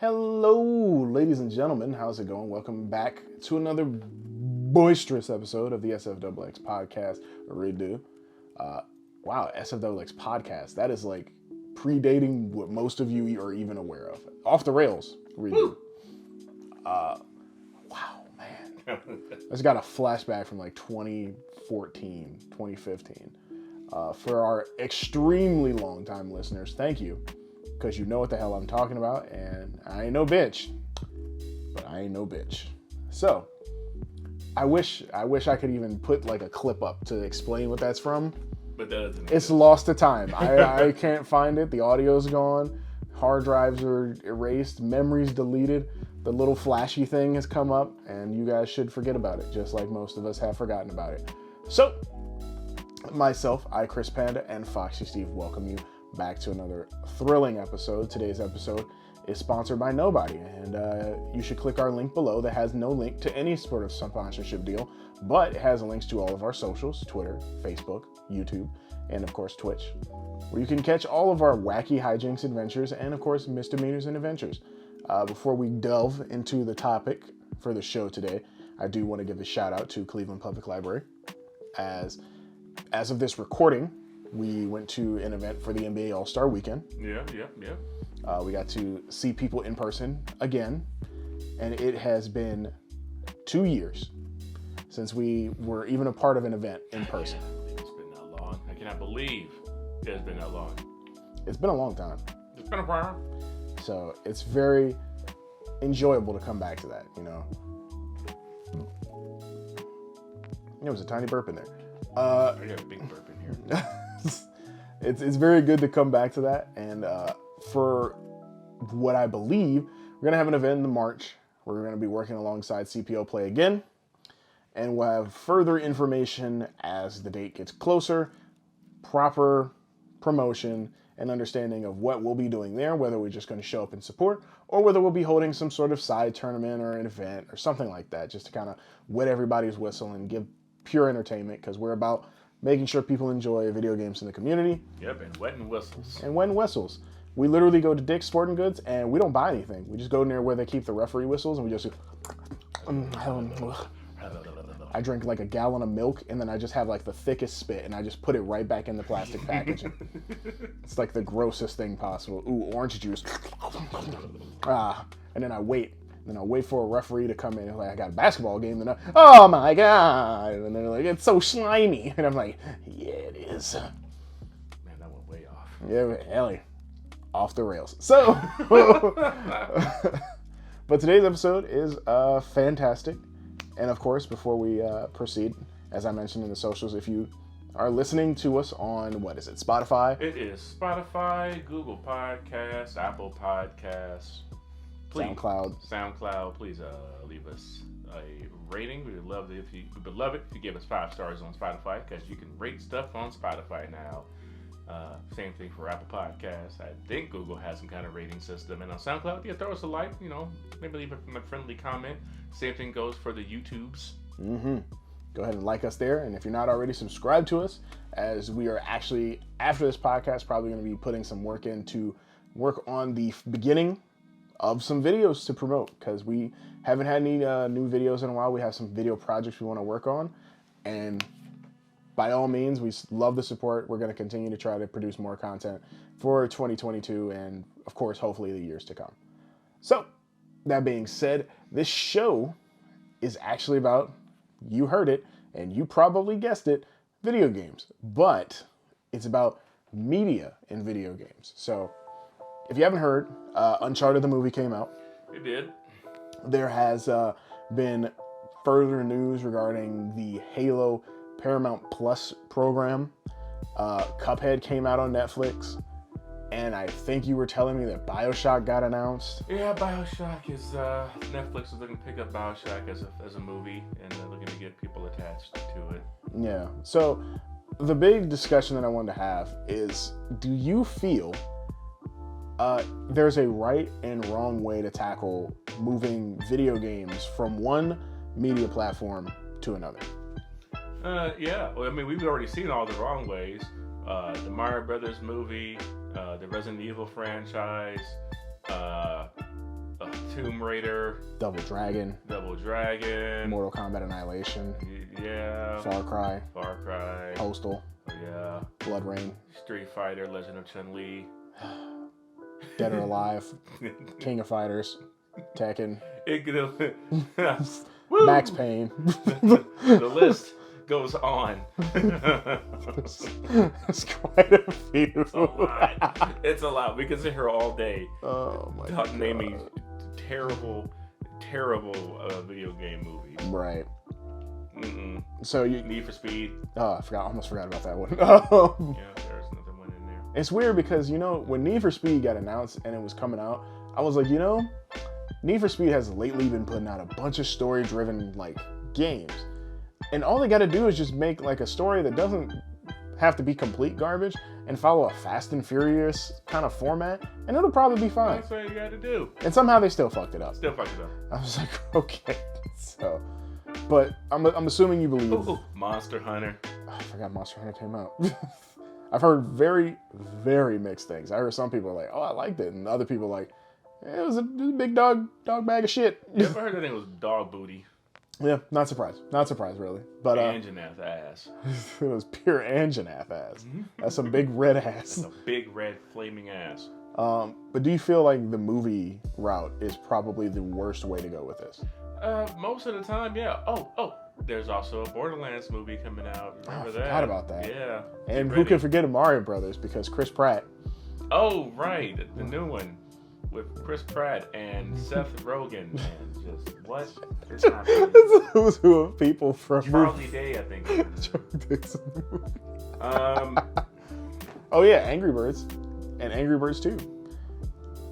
Hello, ladies and gentlemen. How's it going? Welcome back to another boisterous episode of the SFXX podcast redo. Wow, SFXX podcast. That is like predating what most of you are even aware of. Off the rails redo. Wow, man. I just got a flashback from like 2014, 2015. For our extremely long time listeners, thank you. Because you know what the hell I'm talking about, and I ain't no bitch. But I ain't no bitch. So, I wish I could even put like a clip up to explain what that's from. But that doesn't It's lost to time. I can't find it. The audio's gone. Hard drives are erased. Memories deleted. The little flashy thing has come up, and you guys should forget about it, just like most of us have forgotten about it. So, myself, iChrisPanda, and Foxxy Steve welcome you back to another thrilling episode. Today's episode is sponsored by nobody, and you should click our link below that has no link to any sort of sponsorship deal, but it has links to all of our socials: Twitter, Facebook, YouTube, and of course Twitch, where you can catch all of our wacky hijinks adventures and of course misdemeanors and adventures. Before we delve into the topic for the show today, I do want to give a shout out to Cleveland Public Library. As of this recording, we went to an event for the NBA All-Star Weekend. Yeah. We got to see people in person again, and it has been 2 years since we were even a part of an event in person. It's been that long. I cannot believe it's been that long. It's been a long time. It's been a while. So it's very enjoyable to come back to that, you know. There was a tiny burp in there. I got a big burp in here. It's very good to come back to that, and for what I believe, we're gonna have an event in March where we're gonna be working alongside CPO Play again, and we'll have further information as the date gets closer, proper promotion and understanding of what we'll be doing there, whether we're just gonna show up and support, or whether we'll be holding some sort of side tournament or an event or something like that, just to kind of wet everybody's whistle and give pure entertainment, because we're about making sure people enjoy video games in the community. Yep, and wetting whistles. And wetting whistles. We literally go to Dick's Sporting Goods and we don't buy anything. We just go in there where they keep the referee whistles and we just do, I drink like a gallon of milk and then I just have like the thickest spit and I just put it right back in the plastic packaging. It's like the grossest thing possible. Ooh, orange juice. And then I wait. Then I wait for a referee to come in and like, I got a basketball game. And oh my God. And they're like, it's so slimy. And I'm like, yeah, it is. Man, that went way off. Yeah, hell yeah. Off the rails. So, but today's episode is fantastic. And of course, before we proceed, as I mentioned in the socials, if you are listening to us on, what is it, Spotify? It is Spotify, Google Podcasts, Apple Podcasts. Please, SoundCloud, please leave us a rating. We would love it if you give us 5 stars on Spotify, because you can rate stuff on Spotify now. Same thing for Apple Podcasts. I think Google has some kind of rating system. And on SoundCloud, yeah, throw us a like, maybe leave a friendly comment. Same thing goes for the YouTubes. Mm-hmm. Go ahead and like us there. And if you're not already, subscribe to us, as we are actually, after this podcast, probably going to be putting some work on the beginning of some videos to promote, because we haven't had any new videos in a while. We have some video projects we want to work on, and by all means, we love the support. We're going to continue to try to produce more content for 2022 and, of course, hopefully the years to come. So, that being said, this show is actually about, you heard it, and you probably guessed it, video games. But it's about media in video games. So, if you haven't heard, Uncharted the movie came out. It did. There has been further news regarding the Halo Paramount Plus program. Cuphead came out on Netflix. And I think you were telling me that BioShock got announced. Yeah, BioShock is, Netflix is looking to pick up BioShock as a movie, and they're looking to get people attached to it. Yeah, so the big discussion that I wanted to have is, do you feel there's a right and wrong way to tackle moving video games from one media platform to another? Yeah. Well, I mean, we've already seen all the wrong ways. The Mario Brothers movie, the Resident Evil franchise, Tomb Raider. Double Dragon. Mortal Kombat Annihilation. Yeah. Far Cry. Postal. Yeah. Blood Rain. Street Fighter, Legend of Chun-Li. Dead or Alive. King of Fighters. Tekken. Max Payne. The list goes on. It's quite a few. It's a lot. We can sit here all day. Oh my God. Naming terrible video game movies. Right. Mm-mm. So you Need for Speed. Oh, I almost forgot about that one. Yeah, there's another one in there. It's weird because when Need for Speed got announced and it was coming out, I was like, Need for Speed has lately been putting out a bunch of story-driven games, and all they got to do is just make a story that doesn't have to be complete garbage and follow a Fast and Furious kind of format, and it'll probably be fine. That's what you got to do. And somehow they still fucked it up. I was like, okay, so. But I'm assuming you believe. Ooh, Monster Hunter. Oh, I forgot Monster Hunter came out. I've heard very, very mixed things. I heard some people like, oh, I liked it, and other people like, it was a big dog bag of shit. You ever heard that thing was dog booty? Yeah, not surprised. Not surprised, really. But Anjanath ass. It was pure Anjanath ass. That's some big red ass. That's a big red flaming ass. But do you feel like the movie route is probably the worst way to go with this? Most of the time, yeah. Oh, there's also a Borderlands movie coming out. Remember that? I forgot about that. Yeah. And who can forget Mario Brothers, because Chris Pratt. Oh, right. The new one with Chris Pratt and Seth Rogen. And just, what? It's not Who's who of people from Charlie Day, I think. Oh, yeah, Angry Birds. And Angry Birds 2.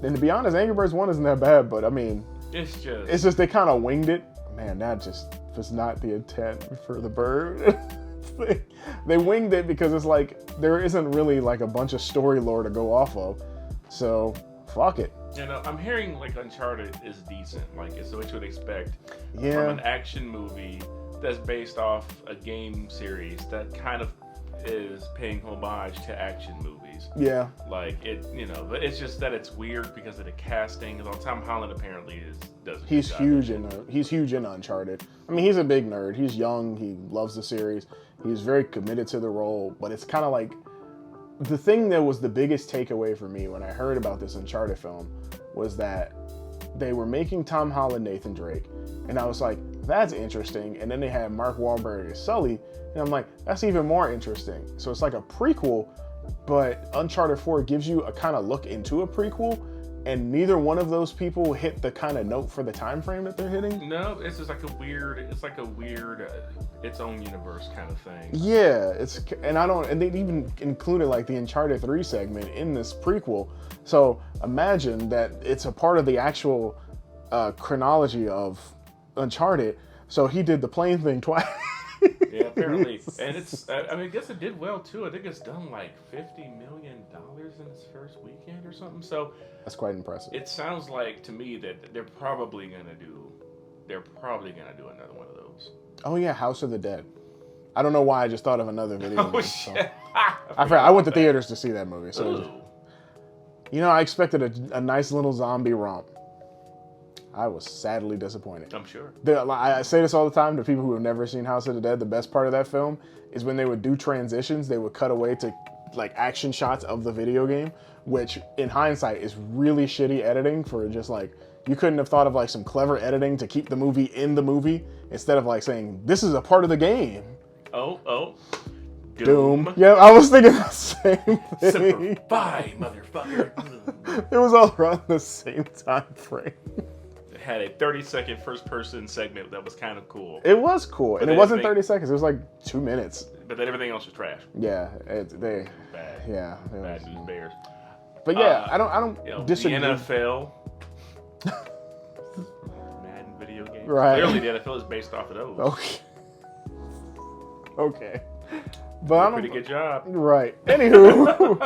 And to be honest, Angry Birds 1 isn't that bad, but I mean... It's just they kind of winged it. Man, that just was not the intent for the bird. They winged it because it's there isn't really a bunch of story lore to go off of. So, fuck it. I'm hearing Uncharted is decent. It's what you would expect from an action movie that's based off a game series that kind of is paying homage to action movies. Yeah. But it's just that it's weird because of the casting. Tom Holland apparently does. He's huge in Uncharted. I mean, he's a big nerd. He's young. He loves the series. He's very committed to the role. But it's kind of the thing that was the biggest takeaway for me when I heard about this Uncharted film was that they were making Tom Holland Nathan Drake, and I was like, that's interesting. And then they had Mark Wahlberg as Sully, and I'm like, that's even more interesting. So it's like a prequel, but Uncharted 4 gives you a kind of look into a prequel, and neither one of those people hit the kind of note for the time frame that they're hitting. No, it's just a weird its own universe kind of thing. Yeah, and they even included the Uncharted 3 segment in this prequel. So imagine that it's a part of the actual chronology of Uncharted. So he did the plane thing twice. Yeah, apparently. And I guess it did well too. I think it's done $50 million in its first weekend or something. So that's quite impressive. It sounds like to me that they're probably gonna do another one of those. Oh yeah, House of the Dead. I don't know why I just thought of another video. Oh shit! I went to theaters to see that movie. So I expected a nice little zombie romp. I was sadly disappointed. I'm sure. I say this all the time to people who have never seen House of the Dead. The best part of that film is when they would do transitions, they would cut away to action shots of the video game, which in hindsight is really shitty editing for just you couldn't have thought of some clever editing to keep the movie in the movie instead of saying this is a part of the game. Oh. Doom. Yeah, I was thinking the same thing. Bye, motherfucker. It was all around the same time frame. It had a 30-second first-person segment that was kind of cool. It was cool, and it wasn't 30 seconds. It was 2 minutes. But then everything else was trash. Yeah, bad. Yeah, bad news bears. But yeah, I don't disagree. The NFL. Madden video game. Right. Clearly, the NFL is based off of those. Okay. But pretty good job. Right. Anywho,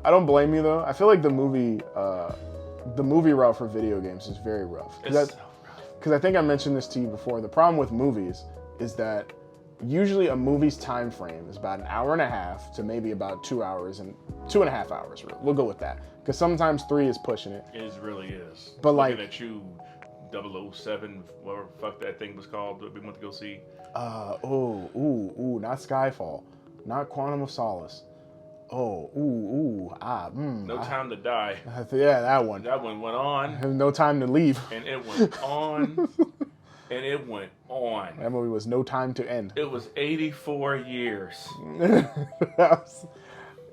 I don't blame you though. I feel like the movie route for video games is very rough. Because I think I mentioned this to you before. The problem with movies is that usually a movie's time frame is about an hour and a half to maybe about 2 hours and 2.5 hours. We'll go with that. Because sometimes 3 is pushing it. It really is. But Looking like, at you, 007, whatever the fuck that thing was called that we went to go see. Not Skyfall. Not Quantum of Solace. No Time to Die. Yeah, that one. That one went on. No Time to Leave. And it went on. And it went on. That movie was No Time to End. It was 84 years.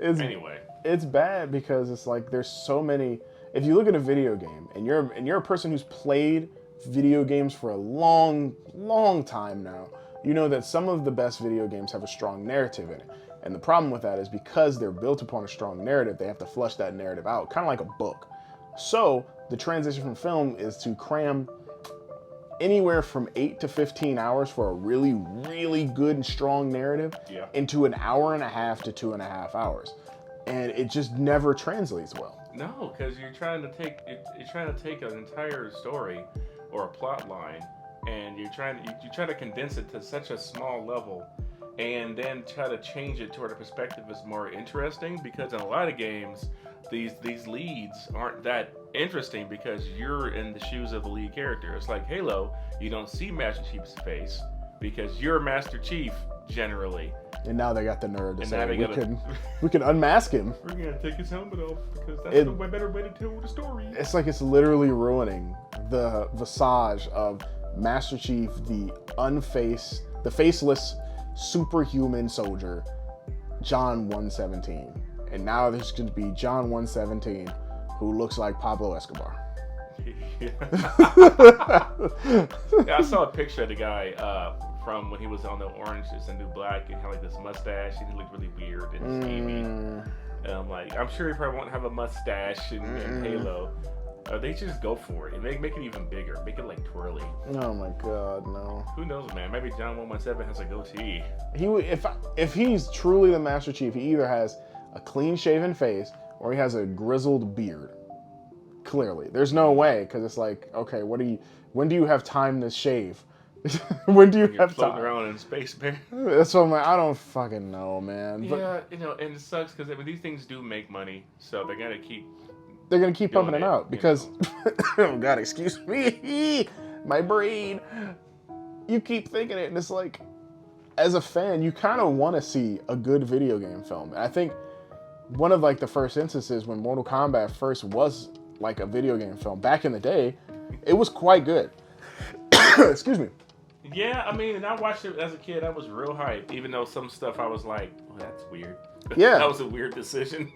Anyway. It's bad because it's like there's so many. If you look at a video game and you're a person who's played video games for a long, long time now, you know that some of the best video games have a strong narrative in it. And the problem with that is because they're built upon a strong narrative, they have to flush that narrative out, kind of like a book. So the transition from film is to cram anywhere from 8 to 15 hours for a really, really good and strong narrative into an hour and a half to 2.5 hours. And it just never translates well. No, because you're trying to take an entire story or a plot line, and you try to condense it to such a small level, and then try to change it to where the perspective is more interesting. Because in a lot of games, these leads aren't that interesting because you're in the shoes of the lead character. It's like Halo, you don't see Master Chief's face because you're Master Chief generally. And now they got the nerve to say we can unmask him. We're gonna take his helmet off because that's the better way to tell the story. It's like it's literally ruining the visage of Master Chief, the faceless superhuman soldier, John 117. And now there's going to be John 117, who looks like Pablo Escobar. Yeah, I saw a picture of the guy from when he was on the Orange is the New Black, and he had like this mustache, and he looked really weird and skeevy. And I'm like, I'm sure he probably won't have a mustache in Halo. They just go for it and make it even bigger, make it like twirly. Oh my God, no. Who knows, man? Maybe John 117 has a goatee. If he's truly the Master Chief, he either has a clean-shaven face or he has a grizzled beard. Clearly, there's no way, because it's like, okay, when do you have time to shave? When do you have time? Floating around in space, man. That's what I'm like. I don't fucking know, man. Yeah, and it sucks because these things do make money, so they're gonna keep pumping it out because, oh God, excuse me, my brain. You keep thinking it, and it's like, as a fan, you kind of want to see a good video game film. And I think one of like the first instances when Mortal Kombat first was like a video game film back in the day, it was quite good. Excuse me. Yeah, I mean, and I watched it as a kid. I was real hyped, even though some stuff I was like, oh, that's weird. Yeah. That was a weird decision.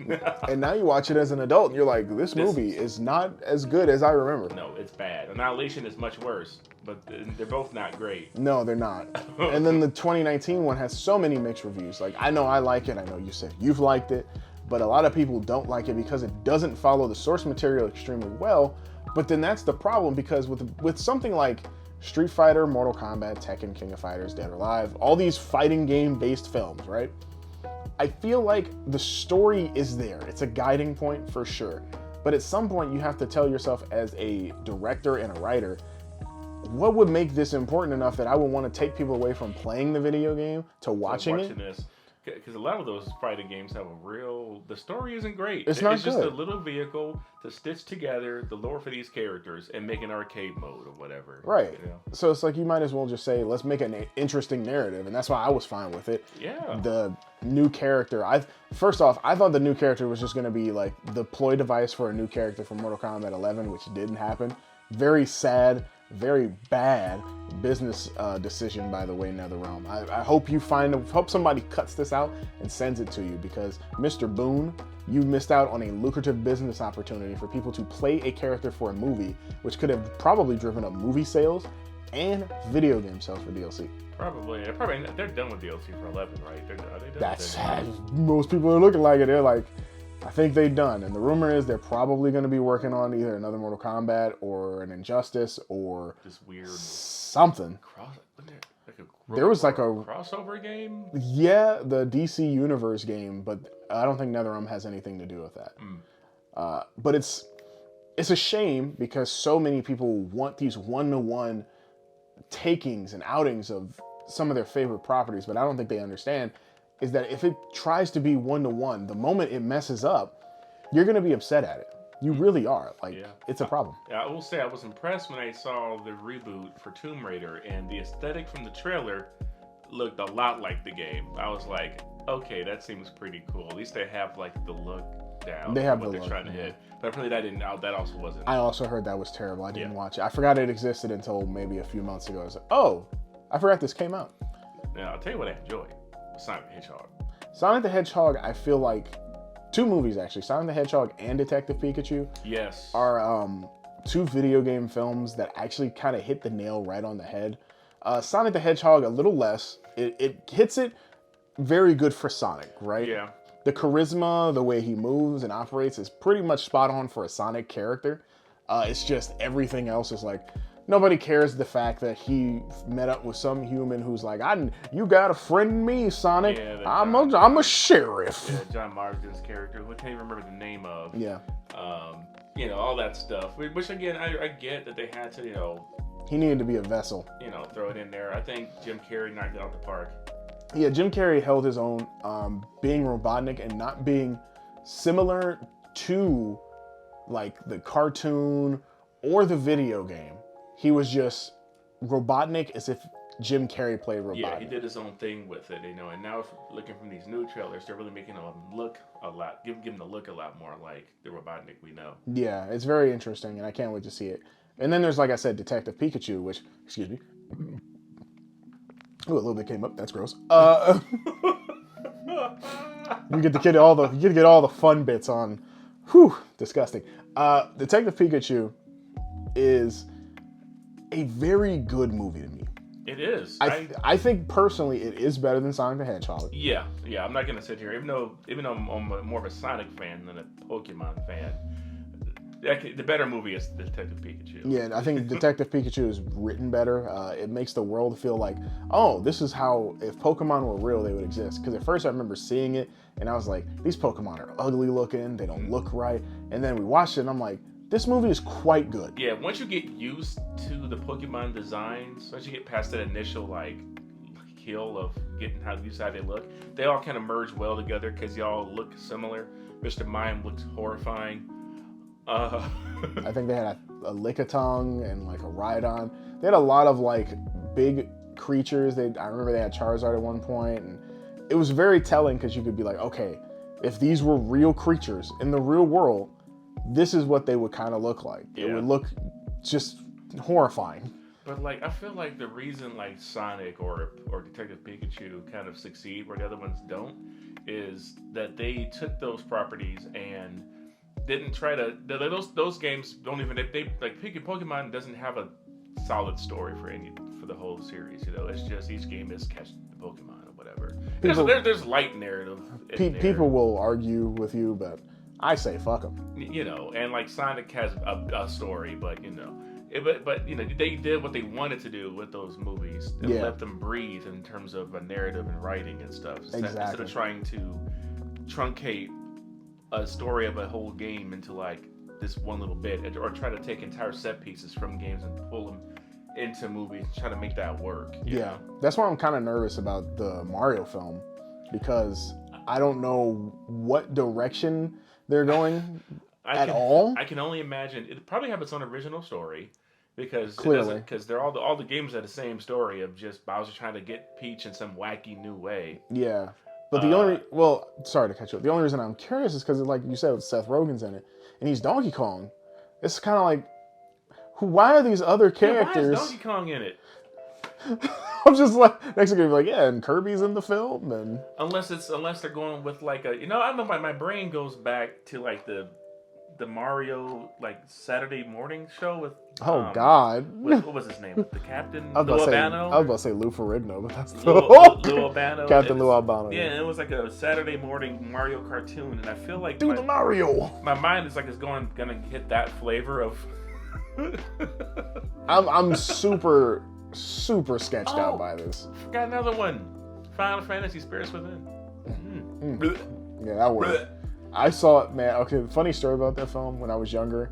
And now you watch it as an adult, and you're like, this movie is not as good as I remember. No, it's bad. Annihilation is much worse, but they're both not great. No, they're not. And then the 2019 one has so many mixed reviews. Like, I know I like it. I know you said you've liked it. But a lot of people don't like it because it doesn't follow the source material extremely well. But then that's the problem, because with something like Street Fighter, Mortal Kombat, Tekken, King of Fighters, Dead or Alive, all these fighting game-based films, right? I feel like the story is there. It's a guiding point for sure. But at some point, you have to tell yourself as a director and a writer, what would make this important enough that I would want to take people away from playing the video game to watching it? This. Because a lot of those fighting games have the story isn't great. It's not good. Just a little vehicle to stitch together the lore for these characters and make an arcade mode or whatever. Right. You know? So it's like, you might as well just say, let's make an interesting narrative. And that's why I was fine with it. Yeah. The new character, first off, I thought the new character was just going to be like the ploy device for a new character from Mortal Kombat 11, which didn't happen. Very sad. Very bad business decision, by the way, NetherRealm. I hope hope somebody cuts this out and sends it to you, because Mr. Boone, you missed out on a lucrative business opportunity for people to play a character for a movie, which could have probably driven up movie sales and video game sales for DLC. Probably. They're done with DLC for 11, right? Are they done? That's most people are looking like it. They're like, I think they're done. And the rumor is they're probably going to be working on either another Mortal Kombat or an Injustice or this weird something. There was like a crossover game? Yeah, the DC Universe game, but I don't think NetherRealm has anything to do with that. But it's a shame, because so many people want these one-to-one takings and outings of some of their favorite properties, but I don't think they understand, is that if it tries to be one-to-one, the moment it messes up, you're going to be upset at it. You really are. Like, it's a problem. I will say I was impressed when I saw the reboot for Tomb Raider, and the aesthetic from the trailer looked a lot like the game. I was like, okay, that seems pretty cool. At least they have like the look down. They have what the they're look, trying to hit. But apparently that also wasn't. I also heard that was terrible. I didn't watch it. I forgot it existed until maybe a few months ago. I was like, oh, I forgot this came out. Now, I'll tell you what I enjoyed. Sonic the Hedgehog. Sonic the Hedgehog, I feel like, two movies actually, Sonic the Hedgehog and Detective Pikachu, are two video game films that actually kind of hit the nail right on the head. Sonic the Hedgehog, a little less. It hits it very good for Sonic, right? Yeah. The charisma, the way he moves and operates is pretty much spot on for a Sonic character. It's just everything else is like, nobody cares the fact that he met up with some human who's like, you gotta friend me, Sonic. Yeah, I'm a sheriff. Yeah, John Marsden's character, who I can't even remember the name of. Yeah. All that stuff. Which again, I get that they had to, he needed to be a vessel. Throw it in there. I think Jim Carrey knocked it out the park. Yeah, Jim Carrey held his own, being Robotnik and not being similar to like the cartoon or the video game. He was just Robotnik as if Jim Carrey played Robotnik. Yeah, he did his own thing with it, and now looking from these new trailers, they're really making him look a lot, give him the look a lot more like the Robotnik we know. Yeah, it's very interesting, and I can't wait to see it. And then there's, like I said, Detective Pikachu, which, excuse me. Oh, a little bit came up. That's gross. You get to get all the fun bits on. Whew, disgusting. Detective Pikachu is a very good movie to me. It is. I think personally it is better than Sonic the Hedgehog. Yeah. I'm not gonna sit here, even though I'm more of a Sonic fan than a Pokemon fan. The better movie is Detective Pikachu. Yeah, I think Detective Pikachu is written better. It makes the world feel like, oh, this is how, if Pokemon were real, they would exist. Because at first I remember seeing it, and I was like, these Pokemon are ugly looking, they don't look right. And then we watched it, and I'm like, this movie is quite good. Yeah, once you get used to the Pokemon designs, once you get past that initial, kill of getting how they look, they all kind of merge well together because y'all look similar. Mr. Mime looks horrifying. I think they had a Lickitung and a Rhydon. They had a lot of big creatures. I remember they had Charizard at one point, and it was very telling because you could be like, okay, if these were real creatures in the real world, this is what they would kind of look like. Yeah. It would look just horrifying. But I feel like the reason Sonic or Detective Pikachu kind of succeed where the other ones don't is that they took those properties and didn't try to. Those games don't even. Pokemon doesn't have a solid story for the whole series. It's just each game is catch the Pokemon or whatever. There's light narrative. People will argue with you, but I say fuck them. And Sonic has a story, but they did what they wanted to do with those movies and let them breathe in terms of a narrative and writing and stuff. Exactly. Instead of trying to truncate a story of a whole game into this one little bit, or try to take entire set pieces from games and pull them into movies, try to make that work. You know? That's why I'm kind of nervous about the Mario film, because I don't know what direction they're going at all. I can only imagine it probably have its own original story, because they're all the games have the same story of just Bowser trying to get Peach in some wacky new way. Yeah. But sorry to cut you off. The only reason I'm curious is because, like you said, Seth Rogen's in it, and he's Donkey Kong. It's kind of like, why are these other characters? Why is Donkey Kong in it? I'm just next thing you're and Kirby's in the film, and unless they're going with I don't know, my brain goes back to the Mario Saturday morning show with God, what was his name? The Captain Lou Albano. I was about to say Lou Ferrigno, but that's Lou Albano. Captain Lou Albano. Yeah, it was a Saturday morning Mario cartoon, and I feel like the Mario. My mind is gonna hit that flavor of. I'm super sketched out by this. Forgot another one. Final Fantasy Spirits Within. Yeah, that worked. I saw it, man. Okay, funny story about that film. When I was younger,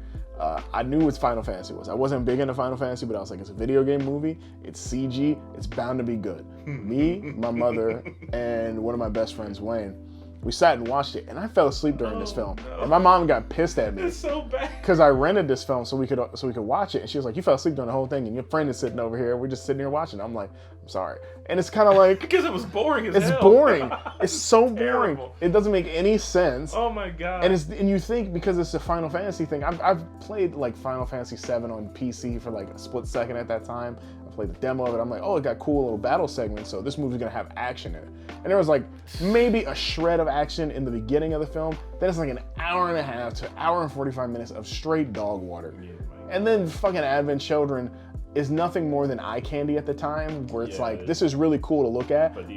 I knew what Final Fantasy was. I wasn't big into Final Fantasy, but I was like, it's a video game movie. It's CG. It's bound to be good. Me, my mother, and one of my best friends, Wayne, we sat and watched it, and I fell asleep during this film. No. And my mom got pissed at me. It's so bad. Because I rented this film so we could watch it, and she was like, "You fell asleep during the whole thing, and your friend is sitting over here. We're just sitting here watching." I'm like, "I'm sorry." And it's kind of like because it was boring as hell. It's boring. It's so boring. It doesn't make any sense. Oh my god. And you think because it's a Final Fantasy thing. I've played like Final Fantasy 7 on PC for like a split second at that time. I played the demo of it. I'm like, oh, it got cool little battle segments, so this movie's gonna have action in it. And there was like maybe a shred of action in the beginning of the film. Then it's like an hour and a half to an hour and 45 minutes of straight dog water. Yeah, and then fucking Advent Children is nothing more than eye candy at the time, where it's like, this is really cool to look at. But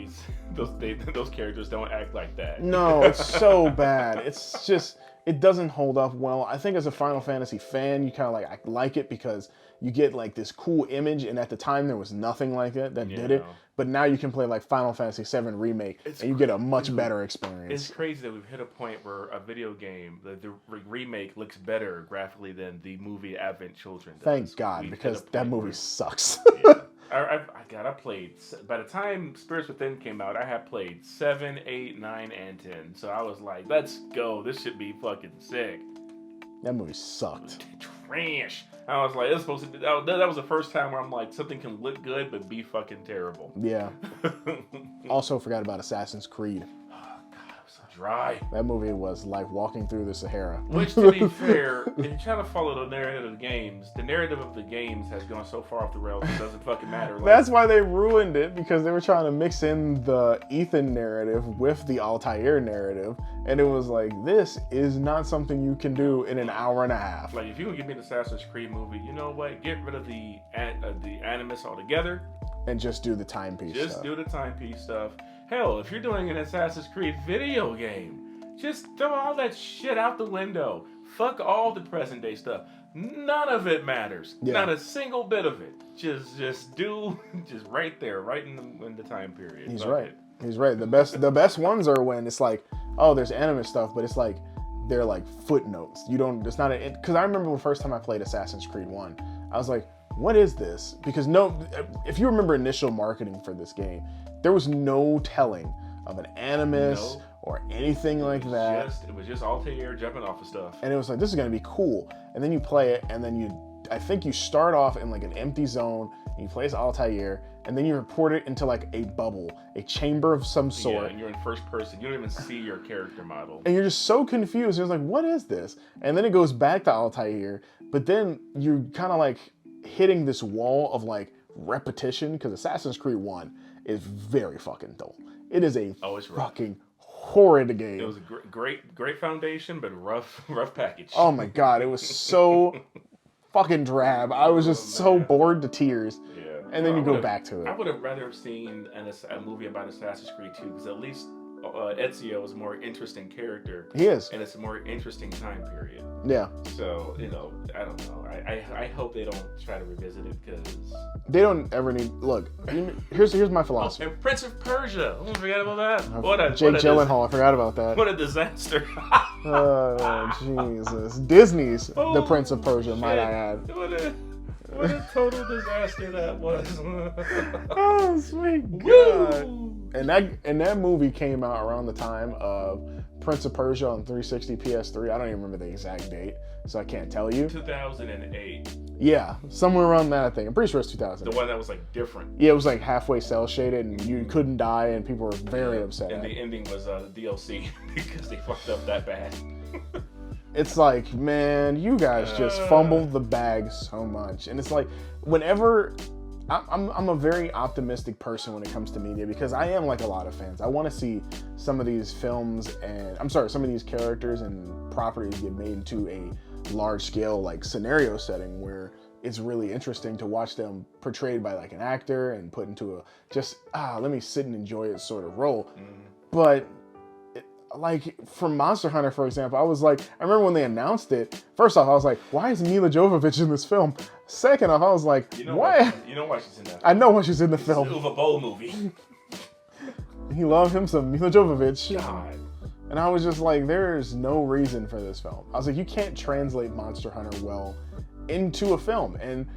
those characters don't act like that. No, it's so bad. It's just, it doesn't hold up well. I think as a Final Fantasy fan, you kind of like, I like it because you get like this cool image, and at the time there was nothing like that did it. But now you can play like Final Fantasy 7 Remake, and you get a much better experience. It's crazy that we've hit a point where a video game, the remake looks better graphically than the movie Advent Children does. Thank God, because that movie sucks. Yeah. I played, by the time Spirits Within came out, I had played 7, 8, 9, and 10. So I was like, let's go. This should be fucking sick. That movie sucked. Trash. I was like, it's supposed to be, that was the first time where I'm like, something can look good, but be fucking terrible. Yeah. Also forgot about Assassin's Creed. Dry. That movie was like walking through the Sahara. Which, to be fair, if you're trying to follow the narrative of the games, the narrative of the games has gone so far off the rails it doesn't fucking matter. Like, that's why they ruined it, because they were trying to mix in the Ethan narrative with the Altair narrative, and it was like, this is not something you can do in an hour and a half. Like, if you would give me an Assassin's Creed movie, you know what? Get rid of the animus altogether. And just do the timepiece stuff. Just do the timepiece stuff. Hell, if you're doing an Assassin's Creed video game, just throw all that shit out the window. Fuck all the present day stuff. None of it matters. Yeah. Not a single bit of it. Just right there, right in the time period. He's right. He's right. The best ones are when it's like, oh, there's anime stuff, but it's like they're like footnotes. It's not because I remember the first time I played Assassin's Creed 1, I was like, what is this? Because if you remember initial marketing for this game, there was no telling of an animus or anything like that. It was just Altair jumping off of stuff. And it was like, this is going to be cool. And then you play it, and then I think you start off in like an empty zone, and you play as Altair, and then you report it into like a bubble, a chamber of some sort. Yeah, and you're in first person. You don't even see your character model. And you're just so confused. You're like, what is this? And then it goes back to Altair, but then you're kind of like hitting this wall of like repetition, because Assassin's Creed 1 is very fucking dull. It is a fucking horrid game. It was a great foundation, but rough package. Oh my god, it was so fucking drab. I was just so bored to tears. Yeah. And then you go back to it. I would have rather seen a movie about Assassin's Creed 2, because at least Ezio is a more interesting character. He is. And it's a more interesting time period. Yeah. So, I don't know. I hope they don't try to revisit it, because they don't ever need. Look, here's my philosophy. And Prince of Persia. I forgot about that. Jake Gyllenhaal. I forgot about that. What a disaster. Oh, Jesus. Disney's The Prince of Persia, might I add. What a total disaster that was. Oh, sweet God. And that movie came out around the time of Prince of Persia on 360 PS3. I don't even remember the exact date, so I can't tell you. 2008. Yeah, somewhere around that, I think. I'm pretty sure it's 2000. The one that was like different. Yeah, it was like halfway cell shaded, and you couldn't die, and people were very upset. And the ending was DLC because they fucked up that bad. It's like, man, you guys just fumbled the bag so much. And it's like, whenever I'm a very optimistic person when it comes to media, because I am like a lot of fans. I want to see some of these films some of these characters and properties get made into a large scale like scenario setting where it's really interesting to watch them portrayed by like an actor and put into let me sit and enjoy it sort of role. But like for Monster Hunter, for example, I remember when they announced it, first off, I was like, why is Mila Jovovich in this film? Second off, I was like, why? You know why she's in that film. I know why she's in the film. It's an Uwe Boll movie. He loved him some Mila Jovovich. God. And I was just like, there's no reason for this film. I was like, you can't translate Monster Hunter well into a film. And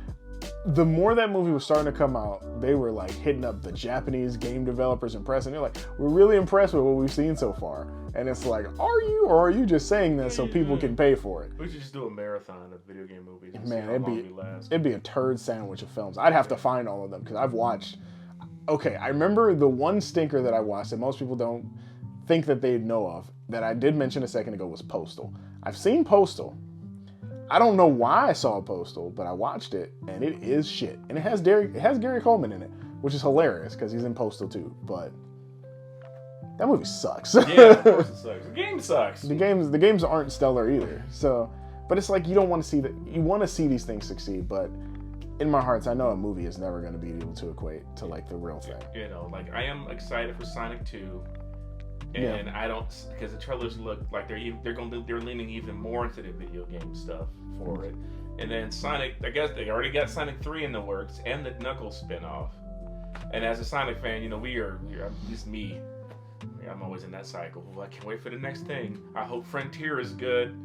the more that movie was starting to come out, they were like hitting up the Japanese game developers and press, and they're like, we're really impressed with what we've seen so far. And it's like, are you, or are you just saying that so people can pay for it? We should just do a marathon of video game movies. Man, it'd be a turd sandwich of films. I'd have to find all of them because I've watched. Okay, I remember the one stinker that I watched that most people don't think that they'd know of, that I did mention a second ago, was Postal. I've seen Postal. I don't know why I saw Postal, but I watched it, and it is shit. And it has Gary Coleman in it, which is hilarious because he's in Postal too. But that movie sucks. Yeah, of course it sucks. The game sucks. The games aren't stellar either. So, but it's like you don't want to see that. You want to see these things succeed, but in my heart, I know a movie is never going to be able to equate to like the real thing. You know, like I am excited for Sonic 2. And I don't, because the trailers look like they're leaning even more into the video game stuff for it. And then Sonic, I guess they already got Sonic 3 in the works and the Knuckles spinoff. And as a Sonic fan, you know, at least me, I'm always in that cycle. Well, I can't wait for the next thing. I hope Frontier is good,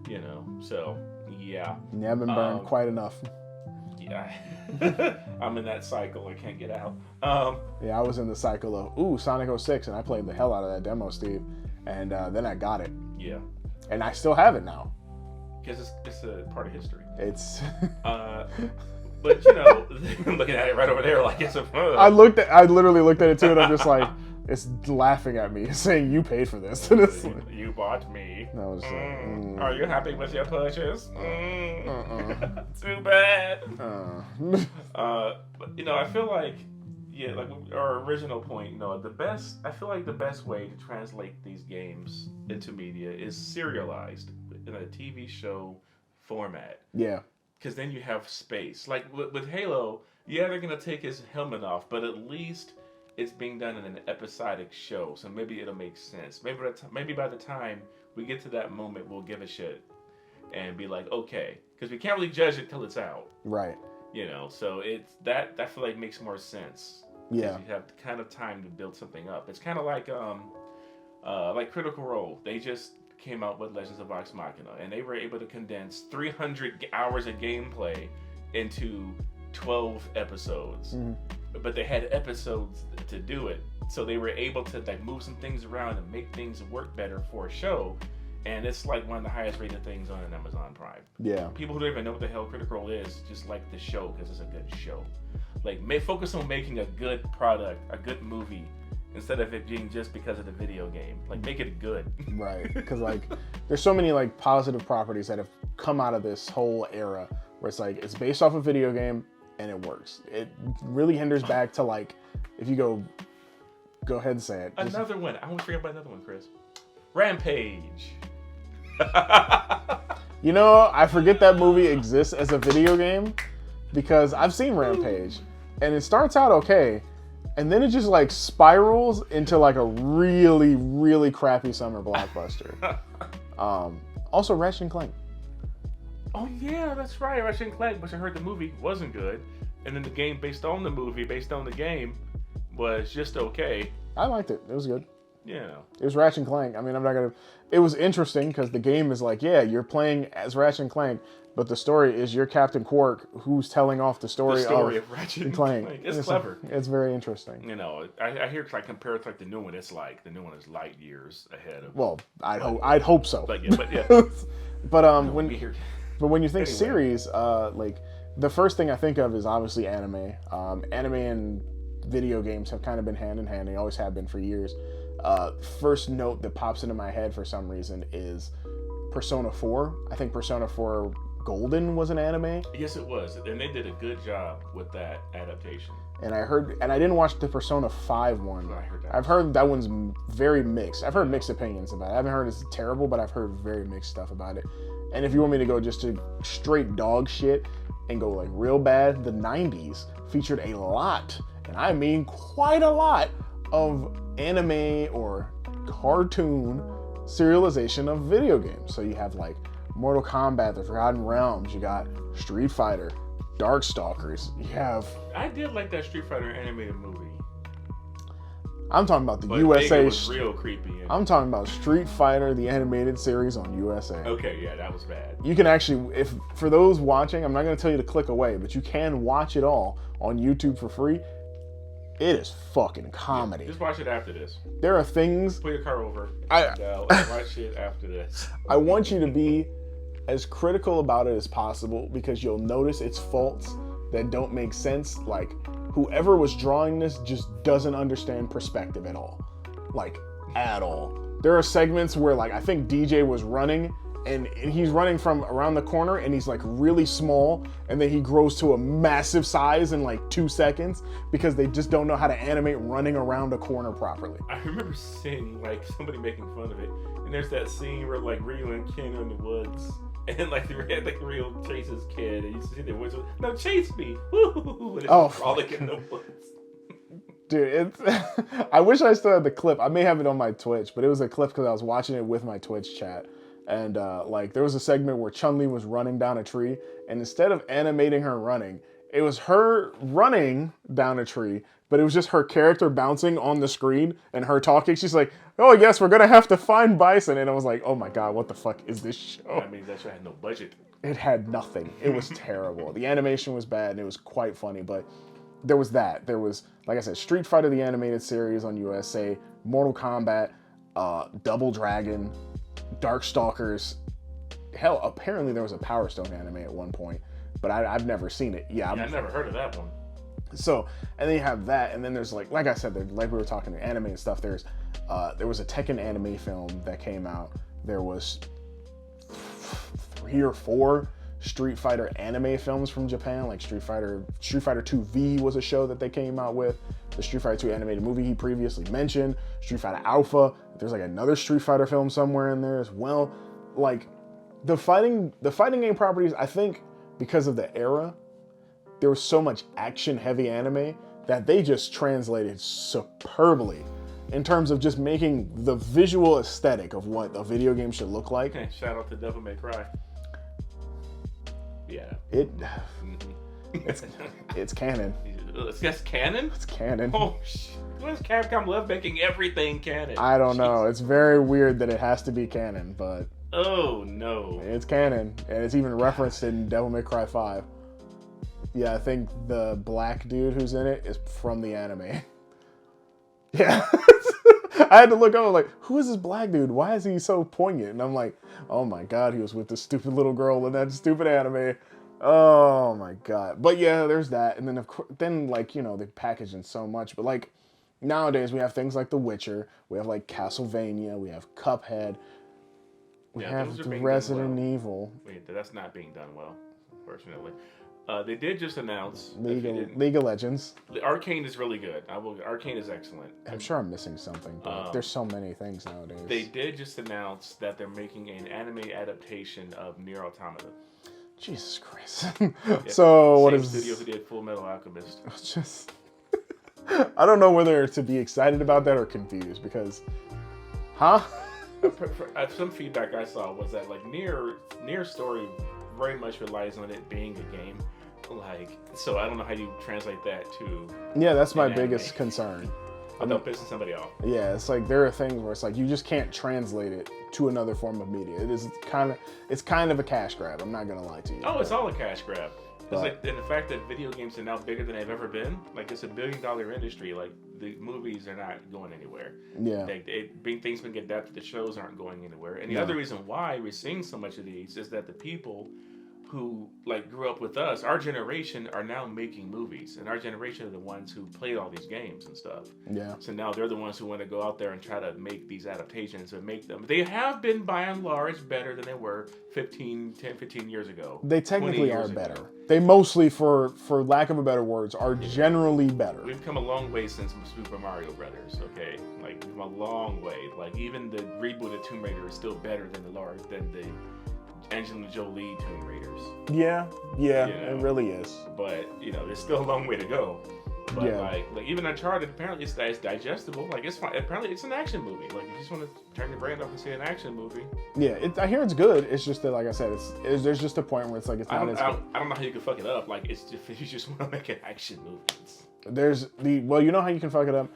you know. So yeah. You haven't burned quite enough. Yeah. I'm in that cycle. I can't get out. Yeah, I was in the cycle of, Sonic 06, and I played the hell out of that demo, Steve. And then I got it. Yeah. And I still have it now. Because it's a part of history. It's... but, you know, I'm looking at it right over there like it's a... I literally looked at it, too, and I'm just like, it's laughing at me, saying, you paid for this. And it's like, you bought me. I was like, Are you happy with your purchase? Too bad. But, you know, I feel like, yeah, like our original point, you know, I feel like the best way to translate these games into media is serialized in a TV show format. Yeah. Because then you have space. Like with Halo, yeah, they're going to take his helmet off, but at least it's being done in an episodic show, so maybe it'll make sense. Maybe by the time we get to that moment, we'll give a shit and be like, okay, because we can't really judge it till it's out. Right. You know, so it's that I feel like makes more sense. Yeah. You have kind of time to build something up. It's kind of like Critical Role. They just came out with Legends of Vox Machina, and they were able to condense 300 hours of gameplay into 12 episodes. Mm-hmm. But they had episodes to do it, so they were able to like move some things around and make things work better for a show. And it's like one of the highest rated things on Amazon Prime. Yeah. People who don't even know what the hell Critical Role is just like the show because it's a good show. Like, focus on making a good product, a good movie, instead of it being just because of the video game. Like, make it good. Right. Because like, there's so many like positive properties that have come out of this whole era where it's like it's based off a video game and it works. It really hinders back to like, if you go ahead and say it. Another one. I almost forgot about another one, Chris. Rampage. You know, I forget that movie exists as a video game because I've seen Rampage and it starts out okay and then it just like spirals into like a really, really crappy summer blockbuster. Also Ratchet and Clank. Oh yeah, that's right, Ratchet and Clank, but I heard the movie wasn't good and then the game based on the movie, based on the game was just okay. I liked it. It was good. Yeah. It was Ratchet and Clank. I mean, I'm not going to... It was interesting because the game is like, yeah, you're playing as Ratchet and Clank, but the story is you're Captain Quark who's telling off the story of Ratchet and Clank. It's clever. It's very interesting. You know, I hear like compared to like the new one, it's like the new one is light years ahead of... Well, I'd hope so. But yeah. when you think series, like the first thing I think of is obviously anime. Anime and video games have kind of been hand in hand. They always have been for years. First note that pops into my head for some reason is Persona 4. I think Persona 4 Golden was an anime. Yes, it was. And they did a good job with that adaptation. And I didn't watch the Persona 5 one. I've heard that one's very mixed. I've heard mixed opinions about it. I haven't heard it's terrible, but I've heard very mixed stuff about it. And if you want me to go just to straight dog shit and go like real bad, the 90s featured a lot, and I mean quite a lot, of anime or cartoon serialization of video games. So you have like Mortal Kombat, The Forgotten Realms, you got Street Fighter, Darkstalkers, you have... I did like that Street Fighter animated movie. I'm talking about the but USA. Was real creepy. I'm talking about Street Fighter, the animated series on USA. Okay, yeah, that was bad. You can actually, if for those watching, I'm not going to tell you to click away, but you can watch it all on YouTube for free. It is fucking comedy. Yeah, just watch it after this. There are things. Put your car over. Watch it after this. I want you to be as critical about it as possible because you'll notice its faults that don't make sense. Like, whoever was drawing this just doesn't understand perspective at all. Like, at all. There are segments where, like, I think DJ was running and he's running from around the corner and he's like really small and then he grows to a massive size in like 2 seconds because they just don't know how to animate running around a corner properly. I remember seeing like somebody making fun of it, and there's that scene where like Ryu and Ken are in the woods. And like Ryu chases Kid, and you see the woods. No, chase me! Woo! And it's frolic in the woods. Dude, I wish I still had the clip. I may have it on my Twitch, but it was a clip because I was watching it with my Twitch chat. And like there was a segment where Chun-Li was running down a tree, and instead of animating her running, it was her running down a tree, but it was just her character bouncing on the screen and her talking. She's like, "Oh yes, we're gonna have to find Bison," and I was like, "Oh my god, what the fuck is this show?" That means that show had no budget. It had nothing. It was terrible. The animation was bad, and it was quite funny, but there was that. There was, like I said, Street Fighter the animated series on USA, Mortal Kombat, Double Dragon, Darkstalkers. Hell, apparently there was a Power Stone anime at one point, but I've never seen it. Yeah, I've never heard of that one. So, and then you have that, and then there's like I said, like we were talking to anime and stuff. There was a Tekken anime film that came out. There was 3 or 4 Street Fighter anime films from Japan, like Street Fighter 2 V was a show that they came out with. The Street Fighter 2 animated movie he previously mentioned, Street Fighter Alpha. There's like another Street Fighter film somewhere in there as well. Like the fighting game properties, I think because of the era, there was so much action heavy anime that they just translated superbly in terms of just making the visual aesthetic of what a video game should look like. Shout out to Devil May Cry. Yeah. It's canon. It's canon? It's canon. Oh, shit. Why does Capcom love making everything canon? I don't know. It's very weird that it has to be canon, but... Oh, no. It's canon, and it's even referenced in Devil May Cry 5. Yeah, I think the black dude who's in it is from the anime. Yeah. I had to look up, like, who is this black dude? Why is he so poignant? And I'm like, oh my god, he was with this stupid little girl in that stupid anime. Oh my god. But yeah, there's that. And then, of course, like, you know, they package in so much. But like, nowadays we have things like The Witcher. We have like Castlevania. We have Cuphead. We have Resident Evil. Wait, that's not being done well, unfortunately. They did just announce League of Legends. Arcane is really good. Arcane is excellent. I'm sure I'm missing something, but there's so many things nowadays. They did just announce that they're making an anime adaptation of Nier Automata. Jesus Christ. So Same what is studio who did Full Metal Alchemist? Just I don't know whether to be excited about that or confused because Some feedback I saw was that like Nier story very much relies on it being a game. Like, so I don't know how you translate that to... Yeah, that's my biggest concern. Without pissing somebody off. Yeah, it's like there are things where it's like you just can't translate it to another form of media. It's kind of a cash grab. I'm not gonna lie to you. Oh, it's all a cash grab. It's like, and the fact that video games are now bigger than they've ever been, like it's $1 billion industry. Like the movies are not going anywhere. Yeah. Things been get adapted. The shows aren't going anywhere. And the other reason why we're seeing so much of these is that the people who like grew up with us, our generation, are now making movies, and our generation are the ones who played all these games and stuff. Yeah. So now they're the ones who want to go out there and try to make these adaptations and make them. They have been by and large better than they were 10, 15 years ago. They technically are better. They mostly, for lack of a better words, are generally better. We've come a long way since Super Mario Brothers. Okay, like we've come a long way. Like even the rebooted Tomb Raider is still better than the Angelina Jolie Tomb Raiders. Yeah, it really is. But there's still a long way to go. But like even Uncharted, apparently it's digestible. Like it's fine. Apparently it's an action movie. Like if you just want to turn your brain off and see an action movie. Yeah, I hear it's good. It's just that, like I said, there's just a point where it's like it's not as good. I don't know how you can fuck it up. Like it's if you just want to make an action movie. You know how you can fuck it up.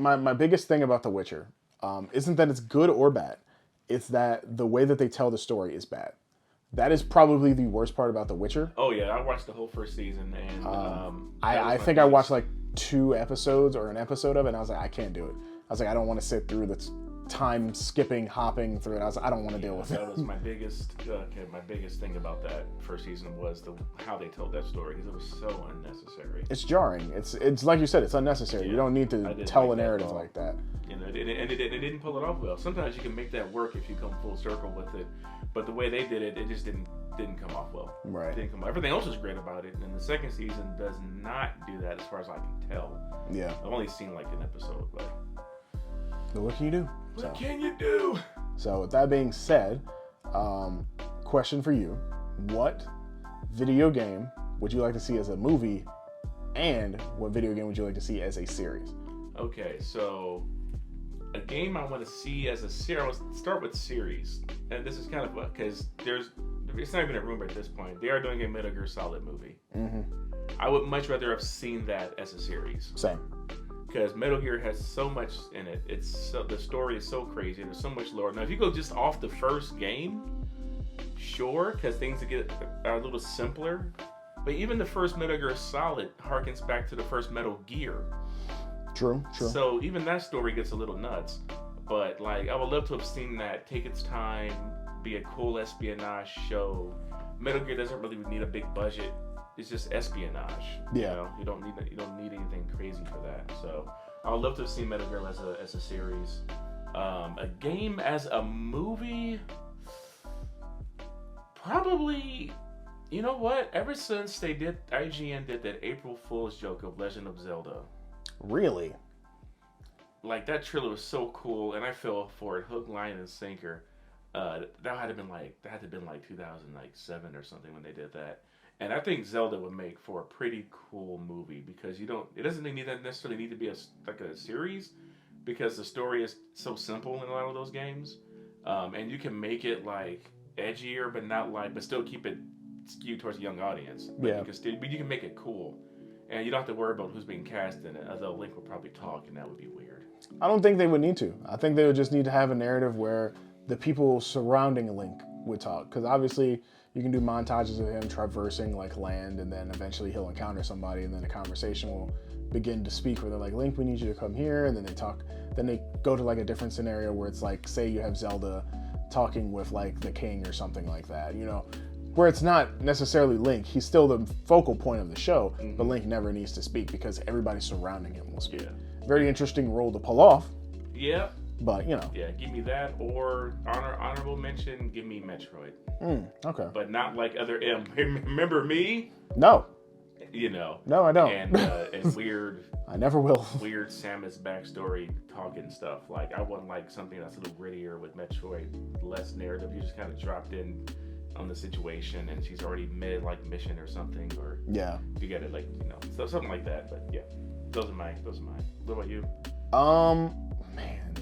my biggest thing about The Witcher isn't that it's good or bad. It's that the way that they tell the story is bad. That is probably the worst part about The Witcher. Oh yeah, I watched the whole first season, and I think I watched like 2 episodes or an episode of it, and I was like, I can't do it. I was like, I don't want to sit through the time skipping, hopping through it. I was like, I don't want to deal with it. That was my biggest thing about that first season was how they told that story, because it was so unnecessary. It's jarring. It's like you said, it's unnecessary. You don't need to tell a narrative like that. You know, and it didn't pull it off well. Sometimes you can make that work if you come full circle with it, but the way they did it, it just didn't come off well. Right. It didn't come off. Everything else was great about it, and the second season does not do that as far as I can tell. Yeah. I've only seen like an episode, but what can you do? What can you do? So with that being said, question for you: what video game would you like to see as a movie, and what video game would you like to see as a series? Okay, so a game I want to see as a series. I'll start with series, and this is kind of because it's not even a rumor at this point. They are doing a Metal Gear Solid movie. Mm-hmm. I would much rather have seen that as a series. Same. Because Metal Gear has so much in it. The story is so crazy. There's so much lore. Now, if you go just off the first game, sure, because things are a little simpler. But even the first Metal Gear Solid harkens back to the first Metal Gear. True. So even that story gets a little nuts. But like, I would love to have seen that take its time, be a cool espionage show. Metal Gear doesn't really need a big budget. It's just espionage. Yeah. You don't need anything crazy for that. So I would love to have seen Metal Gear as a series. A game as a movie, probably. You know what? Ever since IGN did that April Fool's joke of Legend of Zelda. Really? Like, that trailer was so cool, and I fell for it hook, line, and sinker. That had to have been like 2007 or something when they did that. And I think Zelda would make for a pretty cool movie, because it doesn't necessarily need to be a series, because the story is so simple in a lot of those games. And you can make it like edgier, but still keep it skewed towards a young audience. But you can make it cool. And you don't have to worry about who's being cast in it, although Link would probably talk, and that would be weird. I don't think they would need to. I think they would just need to have a narrative where the people surrounding Link would talk. Because obviously, you can do montages of him traversing like land, and then eventually he'll encounter somebody, and then a conversation will begin to speak where they're like, Link, we need you to come here, and then they talk. Then they go to like a different scenario where it's like, say you have Zelda talking with like the king or something like that, you know, where it's not necessarily Link. He's still the focal point of the show, but Link never needs to speak because everybody surrounding him will speak. Yeah. Very interesting role to pull off. Yeah. But, you know. Yeah, give me that, or honorable mention, give me Metroid. Okay. But not like other remember me? No. You know. No, I don't. And weird. I never will. Weird Samus backstory talking stuff. Like, I want like something that's a little grittier with Metroid, less narrative. You just kind of dropped in on the situation, and she's already mid like mission or something, or you get it, like, you know, so something like that. But yeah, those are mine. What about you? Man,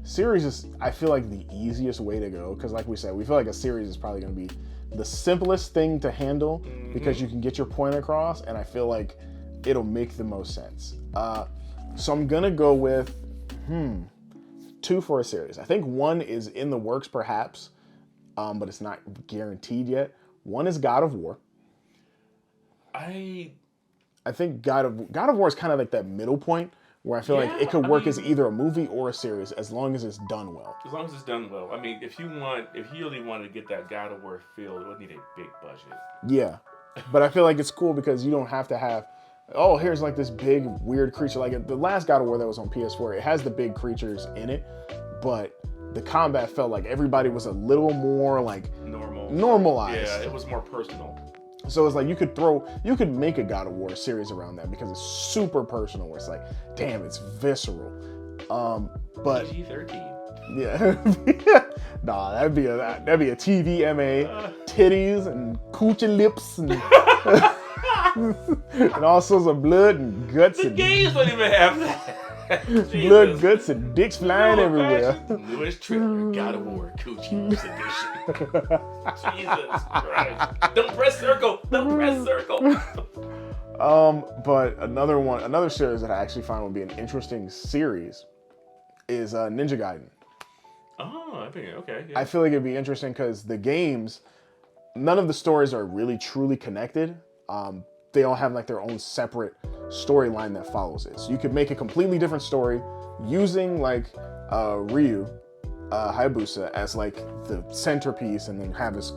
series is, I feel like, the easiest way to go, because like we said, we feel like a series is probably going to be the simplest thing to handle, because you can get your point across, and I feel like it'll make the most sense. So I'm gonna go with 2 for a series. I think 1 is in the works perhaps, but it's not guaranteed yet. 1 is God of War. I think God of War is kind of like that middle point where I feel like it could work as either a movie or a series, as long as it's done well. As long as it's done well. I mean, if you really wanted to get that God of War feel, it would need a big budget. Yeah, but I feel like it's cool because you don't have to have, here's like this big weird creature. Like the last God of War that was on PS4, it has the big creatures in it, but the combat felt like everybody was a little more like normalized. Yeah, it was more personal. So it's like you could make a God of War series around that, because it's super personal, where it's like, damn, it's visceral. But PG-13. Yeah. Nah, that'd be a TVMA, titties and coochie lips and and all sorts of blood and guts. The games don't even have that. Blood, guts, and dicks flying everywhere. Newest trailer, God of War, Coochie Lips Edition. Jesus Christ. Don't press circle. But another series that I actually find would be an interesting series is Ninja Gaiden. Oh, I think okay. Yeah. I feel like it'd be interesting because the games, none of the stories are really truly connected. They all have like their own separate storyline that follows it. So you could make a completely different story using like Ryu Hayabusa as like the centerpiece, and then have his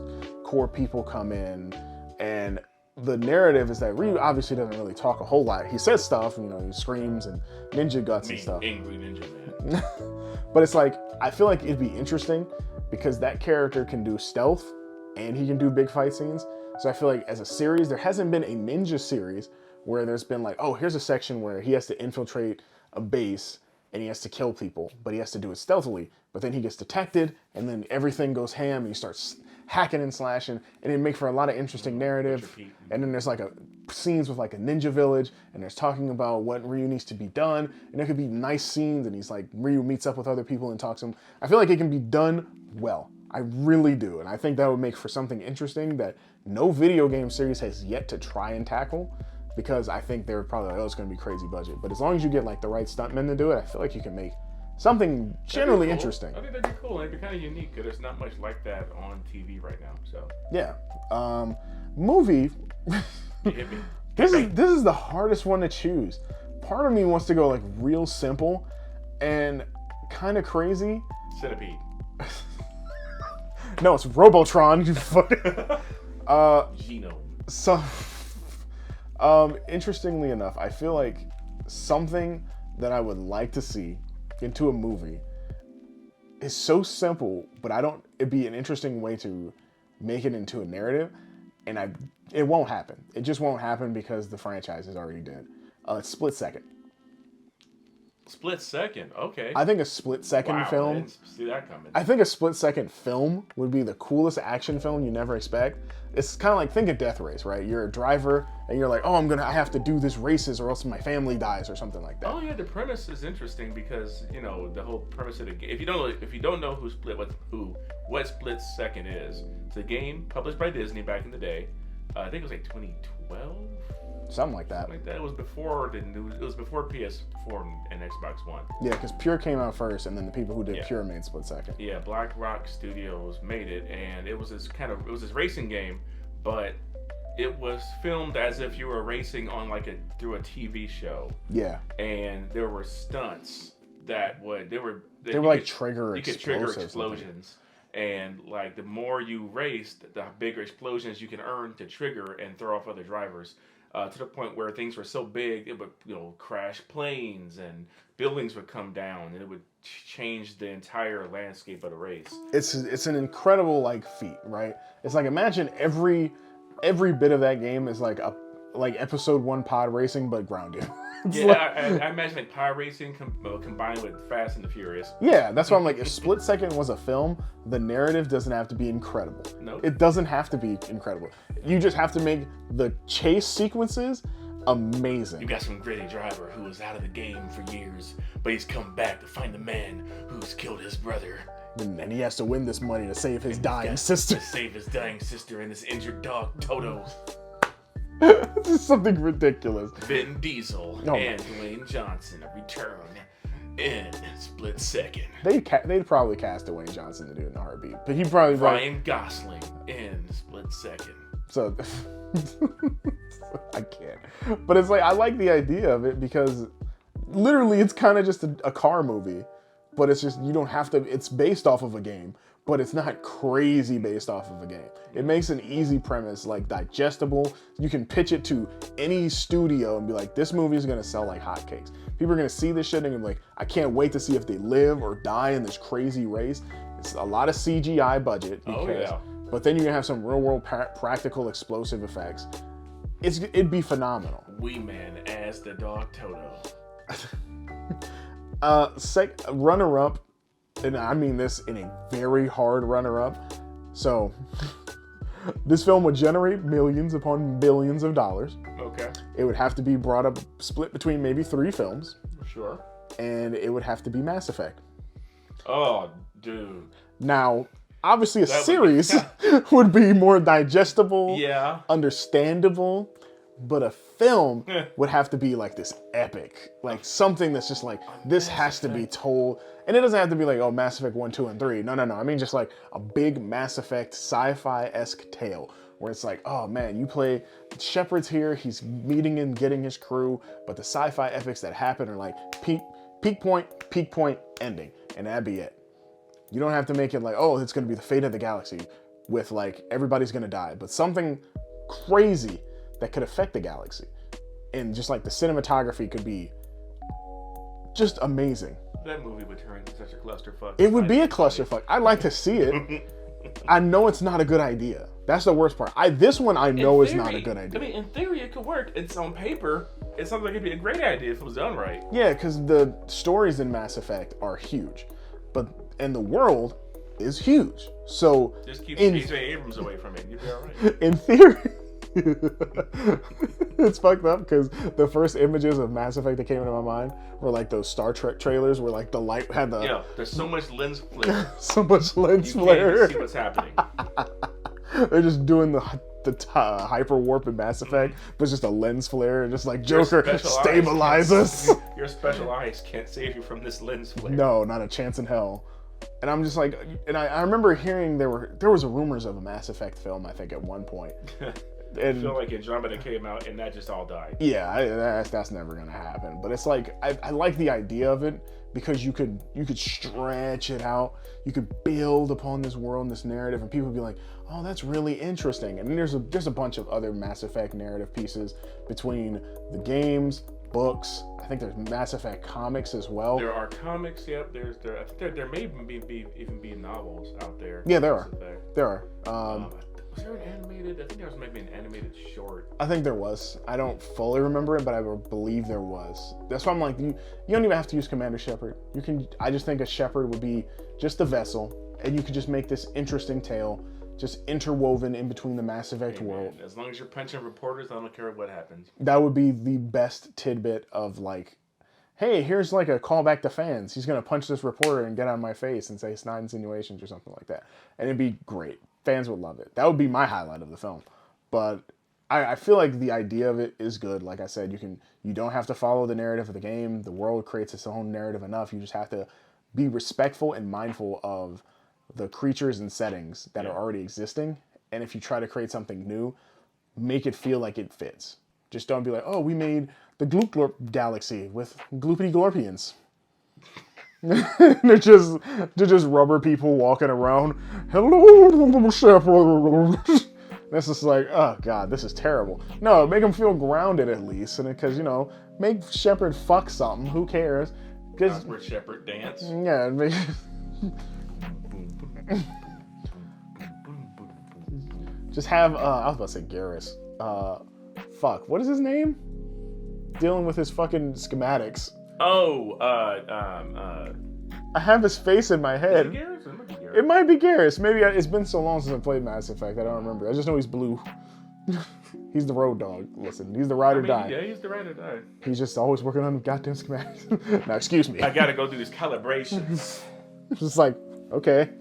core people come in. And the narrative is that Ryu obviously doesn't really talk a whole lot. He says stuff, you know, he screams and ninja guts and stuff. Angry ninja man. But it's like, I feel like it'd be interesting because that character can do stealth and he can do big fight scenes. So I feel like as a series, there hasn't been a ninja series where there's been like, oh, here's a section where he has to infiltrate a base and he has to kill people, but he has to do it stealthily. But then he gets detected and then everything goes ham and he starts hacking and slashing, and it make for a lot of interesting narrative. And then there's like scenes with like a ninja village, and there's talking about what Ryu needs to be done, and there could be nice scenes, and he's like, Ryu meets up with other people and talks to them. I feel like it can be done well. I really do. And I think that would make for something interesting that no video game series has yet to try and tackle, because I think they're probably like, oh, it's going to be crazy budget. But as long as you get like the right stuntmen to do it, I feel like you can make something generally interesting. I think that'd be cool. It'd be kind of unique because there's not much like that on TV right now. So yeah, movie. This is the hardest one to choose. Part of me wants to go like real simple and kind of crazy. Centipede. No, it's Robotron. You fucking. Genome. So, interestingly enough, I feel like something that I would like to see into a movie is so simple, but it'd be an interesting way to make it into a narrative, and it won't happen. It just won't happen because the franchise is already dead. It's Split Second. Split Second, okay. I think a Split Second film. I didn't see that coming. I think a Split Second film would be the coolest action film you never expect. It's kind of like, think of Death Race, right? You're a driver and you're like, oh, I have to do this races or else my family dies or something like that. Oh yeah, the premise is interesting because you know the whole premise of the game. If you don't know what Split Second is, it's a game published by Disney back in the day. I think it was like 2012. Something like that. It was before It was before PS4 and Xbox One. Yeah, because Pure came out first, and then the people who did Pure made Split Second. Yeah, Black Rock Studios made it, and it was this racing game, but it was filmed as if you were racing on through a TV show. Yeah. And there were stunts that they were like trigger explosives. You could trigger explosions. And like the more you raced, the bigger explosions you can earn to trigger and throw off other drivers. To the point where things were so big, it would crash planes and buildings would come down, and it would change the entire landscape of the race. It's an incredible feat, right? It's like, imagine every bit of that game is like episode 1 pod racing, but grounded. I imagine pod racing combined with Fast and the Furious. Yeah, that's why I'm like, if Split Second was a film, the narrative doesn't have to be incredible. No, it doesn't have to be incredible. You just have to make the chase sequences amazing. You got some gritty driver who was out of the game for years, but he's come back to find the man who's killed his brother. And he has to win this money to save his dying sister. To save his dying sister and his injured dog, Toto. This is something ridiculous. Vin Diesel and Dwayne Johnson return in Split Second. They'd probably cast Dwayne Johnson to do it in a heartbeat, but he probably Ryan Gosling in Split Second. So I can't. But it's like, I like the idea of it because literally it's kind of just a car movie, but it's just, you don't have to. It's based off of a game, but it's not crazy based off of a game. It makes an easy premise digestible. You can pitch it to any studio and be like, this movie is gonna sell like hotcakes. People are gonna see this shit and be like, I can't wait to see if they live or die in this crazy race. It's a lot of CGI budget. But then you're gonna have some real world practical explosive effects. It'd be phenomenal. Wee Man as the dog Toto. Runner-up, and I mean this in a very hard runner-up. So, this film would generate millions upon billions of dollars. Okay. It would have to be split between maybe 3 films. Sure. And it would have to be Mass Effect. Oh, dude. Now, obviously a series would be more digestible, understandable, But a film would have to be like this epic, like something that's just like, this has to be told. And it doesn't have to be like, oh, Mass Effect 1, 2, and 3. No. I mean, just like a big Mass Effect sci-fi-esque tale where it's like, oh man, you play Shepard's here, he's meeting and getting his crew, but the sci-fi epics that happen are like peak point, ending. And that'd be it. You don't have to make it like, oh, it's going to be the fate of the galaxy with like, everybody's going to die, but something crazy that could affect the galaxy. And just like the cinematography could be just amazing. That movie would turn into such a clusterfuck. It would be a clusterfuck. I'd like to see it. I know it's not a good idea. That's the worst part. This one I know is not a good idea. I mean, in theory, it could work. It's on paper. It sounds like it'd be a great idea if it was done right. Yeah, because the stories in Mass Effect are huge. And the world is huge. So just keep J.J. Abrams away from it. You'll be all right. In theory, it's fucked up because the first images of Mass Effect that came into my mind were like those Star Trek trailers where like the light had the... Yeah, there's so much lens flare. So much lens flare. You can't even see what's happening. They're just doing the hyper warp in Mass Effect, but it's just a lens flare and just like, Joker, stabilize us. Your special eyes can't save you from this lens flare. No, not a chance in hell. And I'm just like, and I remember hearing there was rumors of a Mass Effect film, I think, at one point. And I feel like Andromeda came out and that just all died. Yeah, that's never gonna happen. But it's like I like the idea of it because you could stretch it out. You could build upon this world and this narrative, and people would be like, "Oh, that's really interesting." And then there's a bunch of other Mass Effect narrative pieces between the games, books. I think there's Mass Effect comics as well. There are comics. Yep. I think there may even be novels out there. Yeah, there are. There are. Was there an animated? I think there was maybe an animated short. I think there was. I don't fully remember it, but I believe there was. That's why I'm like, you don't even have to use Commander Shepard. I just think a Shepard would be just a vessel, and you could just make this interesting tale, just interwoven in between the Mass Effect world. As long as you're punching reporters, I don't care what happens. That would be the best tidbit of like, hey, here's like a callback to fans. He's gonna punch this reporter and get on my face and say snide insinuations or something like that, and it'd be great. Fans would love it. That would be my highlight of the film. But I feel like the idea of it is good. Like I said, you don't have to follow the narrative of the game. The world creates its own narrative enough. You just have to be respectful and mindful of the creatures and settings that are already existing. And if you try to create something new, make it feel like it fits. Just don't be like, oh, we made the Gloop Glorp galaxy with gloopity glorpians. they're just rubber people walking around. Hello, Shepard. This is like, oh god, this is terrible. No, make them feel grounded at least, and because make Shepard fuck something. Who cares? Awkward Shepard dance. Yeah. Just have. I was about to say Garrus. Fuck. What is his name? Dealing with his fucking schematics. Oh, I have his face in my head. Is it Garrus? It might be Garrus. It might be Garrus. Maybe it's been so long since I played Mass Effect, I don't remember. I just know he's blue. He's the road dog. Listen, he's the ride or die. Yeah, he's the ride or die. He's just always working on goddamn schematics. Now, excuse me. I gotta go do these calibrations. It's just like, okay,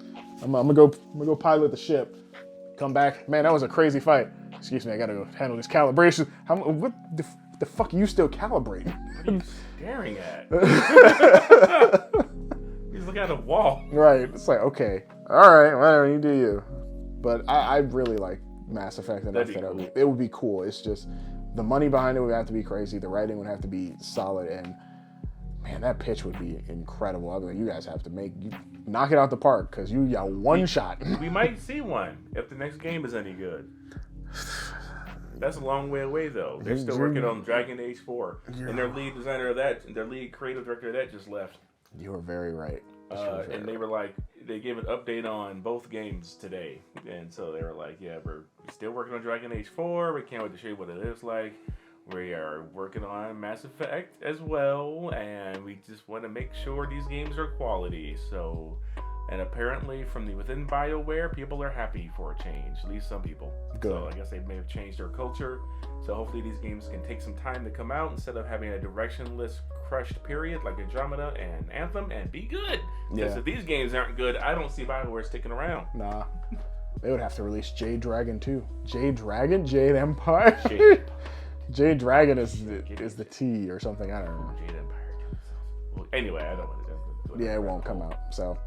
I'm gonna go pilot the ship. Come back, man. That was a crazy fight. Excuse me, I gotta go handle this calibration. What the fuck are you still calibrating? What are you staring at? He's looking at a wall. Right. It's like, okay, all right, whatever, you do you. But I really like Mass Effect enough that it would be cool. It's just the money behind it would have to be crazy. The writing would have to be solid, and man, that pitch would be incredible. I mean, you guys have to knock it out the park because you got one shot. We might see one if the next game is any good. That's a long way away, though. They're still working on Dragon Age 4, and their lead designer of that, their lead creative director of that, just left. You are very right. And they were like, they gave an update on both games today, and so they were like, yeah, we're still working on Dragon Age 4. We can't wait to show you what it is like. We are working on Mass Effect as well, and we just want to make sure these games are quality. So, and apparently from within BioWare, people are happy for a change. At least some people. Good. So I guess they may have changed their culture. So hopefully these games can take some time to come out instead of having a directionless, crushed period like Andromeda and Anthem and be good. Because if these games aren't good, I don't see BioWare sticking around. Nah. They would have to release Jade Dragon too. Jade Dragon? Jade Empire? Jade Dragon is the T or something. I don't know. Jade Empire. Well, anyway, I don't want to. Yeah, it won't come out. So,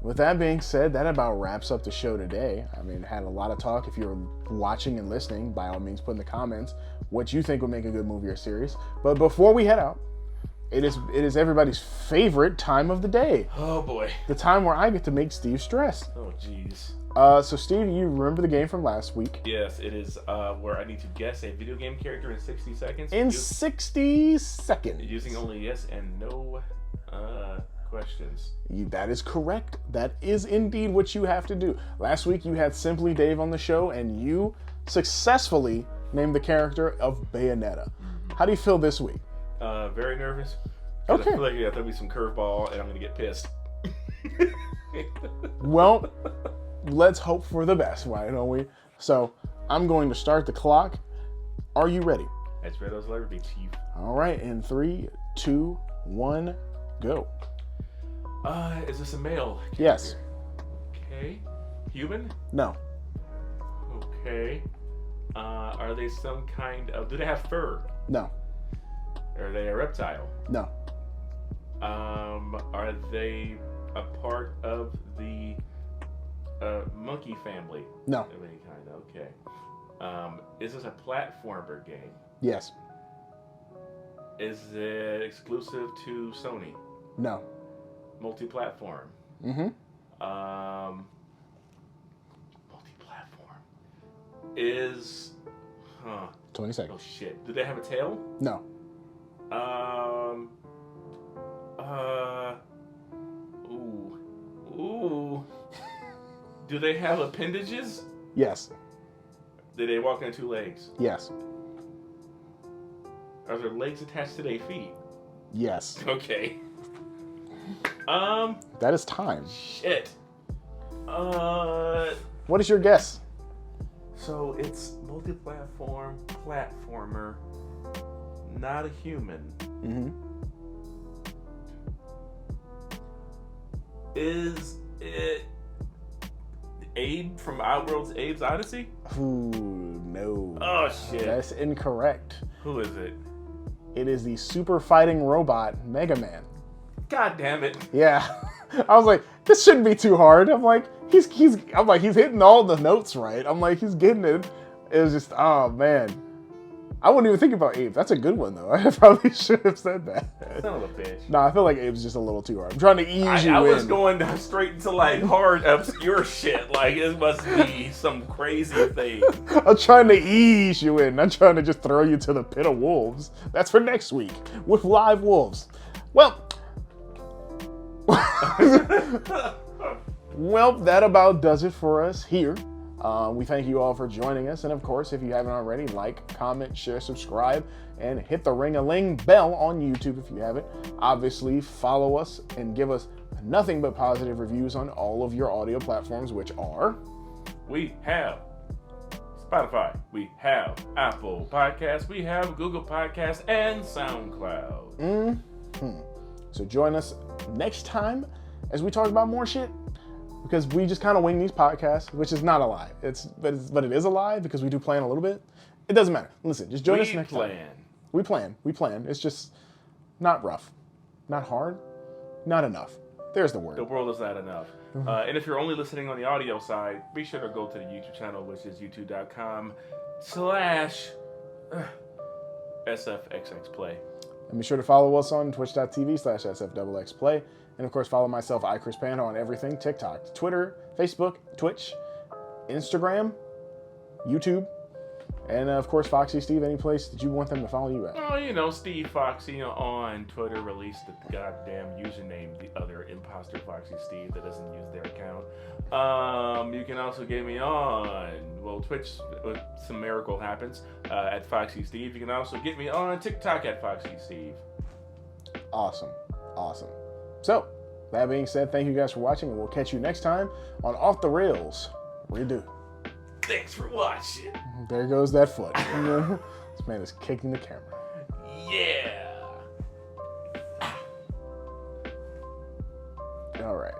with that being said, that about wraps up the show today. I mean, had a lot of talk. If you're watching and listening, by all means, put in the comments what you think would make a good movie or series. But before we head out, it is everybody's favorite time of the day. Oh boy. The time where I get to make Steve stressed. Oh jeez. So Steve, you remember the game from last week? Yes, it is where I need to guess a video game character in 60 seconds. In 60 seconds. Using only yes and no questions. That is correct. That is indeed what you have to do. Last week you had Simply Dave on the show and you successfully named the character of Bayonetta. How do you feel this week? Very nervous. Okay. I feel like there'll be some curveball and I'm going to get pissed. Well, let's hope for the best, why don't we? So, I'm going to start the clock. Are you ready? As red as ever be, Chief. All right, in 3, 2, 1, go. Is this a male character? Yes. Okay. Human? No. Okay. Are they some kind of... Do they have fur? No. Are they a reptile? No. Are they a part of the monkey family? No. Of any kind, okay. Is this a platformer game? Yes. Is it exclusive to Sony? No. Multi-platform? Mm-hmm. Multi-platform. Is... 20 seconds. Oh shit. Do they have a tail? No. Ooh. Do they have appendages? Yes. Do they walk on 2 legs? Yes. Are their legs attached to their feet? Yes. Okay. That is time. Shit. What is your guess? So it's multi-platform, platformer, not a human. Mm-hmm. Is it Abe from Outworld's Abe's Odyssey? Ooh, no. Oh shit. That's incorrect. Who is it? It is the super fighting robot Mega Man. God damn it. Yeah. I was like, this shouldn't be too hard. I'm like, he's hitting all the notes right. I'm like, he's getting it. It was just, oh man. I wouldn't even think about Abe. That's a good one though. I probably should have said that. Son of a bitch. No, I feel like Abe's just a little too hard. I'm trying to ease you in. I was going straight into like hard obscure shit. Like it must be some crazy thing. I'm trying to ease you in. Not trying to just throw you to the pit of wolves. That's for next week with live wolves. Well, well, that about does it for us here. We thank you all for joining us. And of course, if you haven't already, like, comment, share, subscribe, and hit the ring-a-ling bell on YouTube if you haven't. Obviously, follow us and give us nothing but positive reviews on all of your audio platforms, which are... We have Spotify, we have Apple Podcasts, we have Google Podcasts, and SoundCloud. Mm-hmm. So join us next time as we talk about more shit. Because we just kind of wing these podcasts, which is not a lie. But it is a lie because we do plan a little bit. It doesn't matter. Listen, just join us next time. We plan. It's just not rough, not hard, not enough. There's the word. The world is not enough. And if you're only listening on the audio side, be sure to go to the YouTube channel, which is youtube.com/SFXXplay. And be sure to follow us on twitch.tv/SFXXplay. And of course, follow myself, iChrisPanda, on everything: TikTok, Twitter, Facebook, Twitch, Instagram, YouTube, and of course, Foxxy Steve. Any place that you want them to follow you at? Oh, Steve Foxxy on Twitter released the goddamn username, the other imposter Foxxy Steve that doesn't use their account. You can also get me on, Twitch, some miracle happens, at Foxxy Steve. You can also get me on TikTok at Foxxy Steve. Awesome. So, that being said, thank you guys for watching, and we'll catch you next time on Off the Rails Redo. Thanks for watching. There goes that foot. This man is kicking the camera. Yeah. All right.